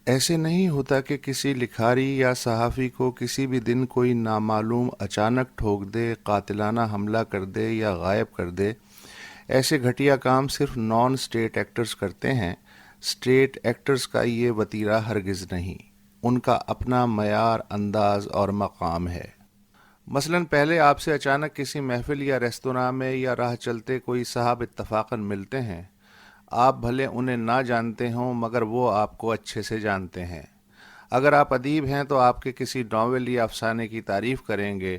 ایسے نہیں ہوتا کہ کسی لکھاری یا صحافی کو کسی بھی دن کوئی نامعلوم اچانک ٹھوک دے، قاتلانہ حملہ کر دے یا غائب کر دے۔ ایسے گھٹیا کام صرف نان اسٹیٹ ایکٹرز کرتے ہیں۔ اسٹیٹ ایکٹرز کا یہ وتیرہ ہرگز نہیں، ان کا اپنا معیار، انداز اور مقام ہے۔ مثلاً پہلے آپ سے اچانک کسی محفل یا ریستوراں میں یا راہ چلتے کوئی صاحب اتفاقاً ملتے ہیں۔ آپ بھلے انہیں نہ جانتے ہوں مگر وہ آپ کو اچھے سے جانتے ہیں۔ اگر آپ ادیب ہیں تو آپ کے کسی ناول یا افسانے کی تعریف کریں گے،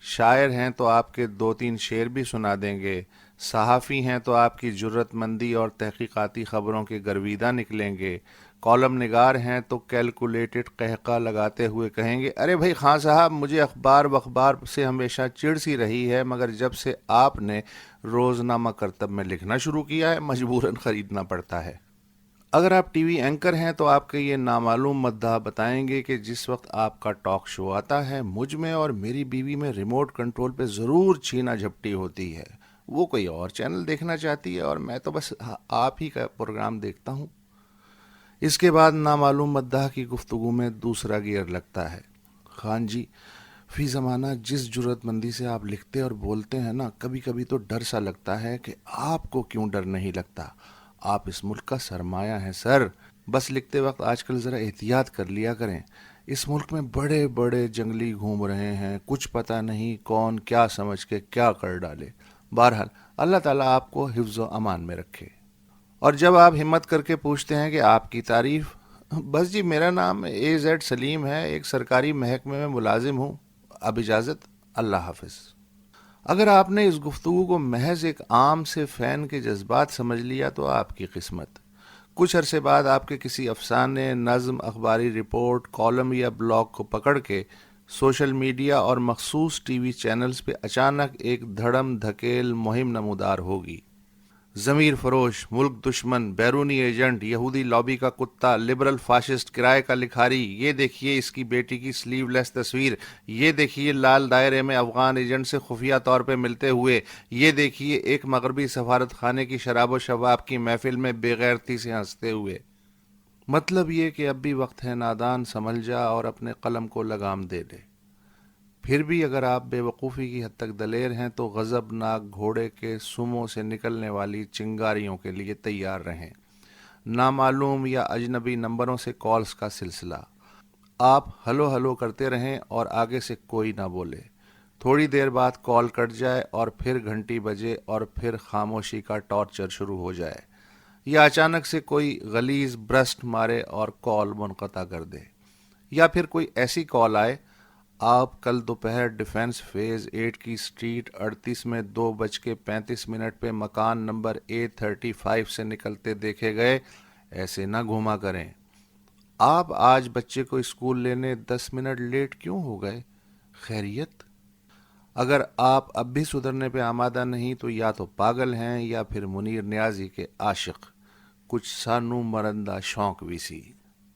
شاعر ہیں تو آپ کے 2-3 شعر بھی سنا دیں گے، صحافی ہیں تو آپ کی جرت مندی اور تحقیقاتی خبروں کے گرویدہ نکلیں گے، کالم نگار ہیں تو کیلکولیٹڈ قہقہ لگاتے ہوئے کہیں گے، ارے بھائی خان صاحب، مجھے اخبار وخبار سے ہمیشہ چڑ سی رہی ہے مگر جب سے آپ نے روزنامہ کرتب میں لکھنا شروع کیا ہے مجبوراً خریدنا پڑتا ہے۔ اگر آپ ٹی وی اینکر ہیں تو آپ کے یہ نامعلوم مداح بتائیں گے کہ جس وقت آپ کا ٹاک شو آتا ہے مجھ میں اور میری بیوی میں ریموٹ کنٹرول پہ ضرور چھینا جھپٹی ہوتی ہے، وہ کوئی اور چینل دیکھنا چاہتی ہے اور میں تو بس آپ ہی کا پروگرام دیکھتا ہوں۔ اس کے بعد نامعلوم مداح کی گفتگو میں دوسرا گیئر لگتا ہے۔ خان جی، فی زمانہ جس جرت مندی سے آپ لکھتے اور بولتے ہیں نا، کبھی کبھی تو ڈر سا لگتا ہے کہ آپ کو کیوں ڈر نہیں لگتا؟ آپ اس ملک کا سرمایہ ہیں سر، بس لکھتے وقت آج کل ذرا احتیاط کر لیا کریں۔ اس ملک میں بڑے بڑے جنگلی گھوم رہے ہیں، کچھ پتہ نہیں کون کیا سمجھ کے کیا کر ڈالے۔ بہرحال اللہ تعالیٰ آپ کو حفظ و امان میں رکھے۔ اور جب آپ ہمت کر کے پوچھتے ہیں کہ آپ کی تعریف، بس جی میرا نام AZ سلیم ہے، ایک سرکاری محکمے میں ملازم ہوں، اب اجازت، اللہ حافظ۔ اگر آپ نے اس گفتگو کو محض ایک عام سے فین کے جذبات سمجھ لیا تو آپ کی قسمت۔ کچھ عرصے بعد آپ کے کسی افسانے، نظم، اخباری رپورٹ، کالم یا بلاگ کو پکڑ کے سوشل میڈیا اور مخصوص ٹی وی چینلز پہ اچانک ایک دھڑم دھکیل مہم نمودار ہوگی۔ ضمیر فروش، ملک دشمن، بیرونی ایجنٹ، یہودی لابی کا کتا، لبرل فاشسٹ، کرائے کا لکھاری، یہ دیکھیے اس کی بیٹی کی سلیو لیس تصویر، یہ دیکھیے لال دائرے میں افغان ایجنٹ سے خفیہ طور پہ ملتے ہوئے، یہ دیکھیے ایک مغربی سفارت خانے کی شراب و شباب کی محفل میں بے غیرتی سے ہنستے ہوئے۔ مطلب یہ کہ اب بھی وقت ہے نادان سنبھل جا اور اپنے قلم کو لگام دے دے۔ پھر بھی اگر آپ بے وقوفی کی حد تک دلیر ہیں تو غضب ناک گھوڑے کے سموں سے نکلنے والی چنگاریوں کے لیے تیار رہیں۔ نامعلوم یا اجنبی نمبروں سے کالز کا سلسلہ، آپ ہلو ہلو کرتے رہیں اور آگے سے کوئی نہ بولے، تھوڑی دیر بعد کال کٹ جائے اور پھر گھنٹی بجے اور پھر خاموشی کا ٹارچر شروع ہو جائے، یا اچانک سے کوئی غلیظ برسٹ مارے اور کال منقطع کر دے، یا پھر کوئی ایسی کال آئے، آپ کل دوپہر ڈیفنس فیز 8 کی اسٹریٹ 38 میں 2:35 پہ مکان نمبر A35 سے نکلتے دیکھے گئے، ایسے نہ گھوما کریں۔ آپ آج بچے کو اسکول لینے 10 منٹ لیٹ کیوں ہو گئے؟ خیریت؟ اگر آپ اب بھی سدھرنے پہ آمادہ نہیں تو یا تو پاگل ہیں یا پھر منیر نیازی کے عاشق، کچھ سانو مرندہ شوق بھی سی۔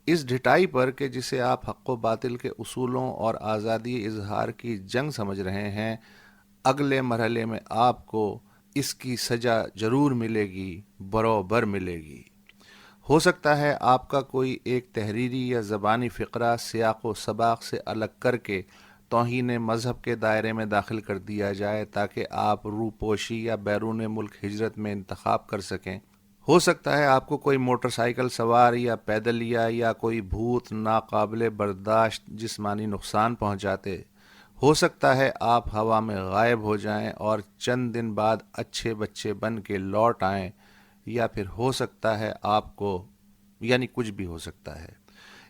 اس ڈھٹائی پر کہ جسے آپ حق و باطل کے اصولوں اور آزادی اظہار کی جنگ سمجھ رہے ہیں، اگلے مرحلے میں آپ کو اس کی سزا ضرور ملے گی، برابر ملے گی۔ ہو سکتا ہے آپ کا کوئی ایک تحریری یا زبانی فقرہ سیاق و سباق سے الگ کر کے توہین مذہب کے دائرے میں داخل کر دیا جائے تاکہ آپ روپوشی یا بیرون ملک ہجرت میں انتخاب کر سکیں۔ ہو سکتا ہے آپ کو کوئی موٹر سائیکل سوار یا پیدلیا یا کوئی بھوت ناقابل برداشت جسمانی نقصان پہنچاتے۔ ہو سکتا ہے آپ ہوا میں غائب ہو جائیں اور چند دن بعد اچھے بچے بن کے لوٹ آئیں، یا پھر ہو سکتا ہے آپ کو، یعنی کچھ بھی ہو سکتا ہے۔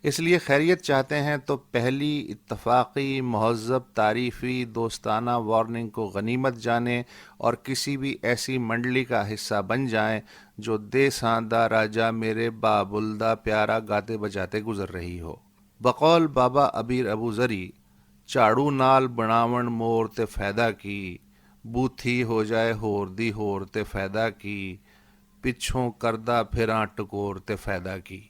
اس لیے خیریت چاہتے ہیں تو پہلی اتفاقی، مہذب، تعریفی، دوستانہ وارننگ کو غنیمت جانیں اور کسی بھی ایسی منڈلی کا حصہ بن جائیں جو دے ساندہ راجا میرے بابلدہ پیارا گاتے بجاتے گزر رہی ہو۔ بقول بابا ابیر ابو ذری، چاڑو نال بناون مور تے فائدہ کی، بوتھی ہو جائے ہور دی ہور تے فائدہ کی، پچھوں کردہ پھراں ٹکور تے فائدہ کی۔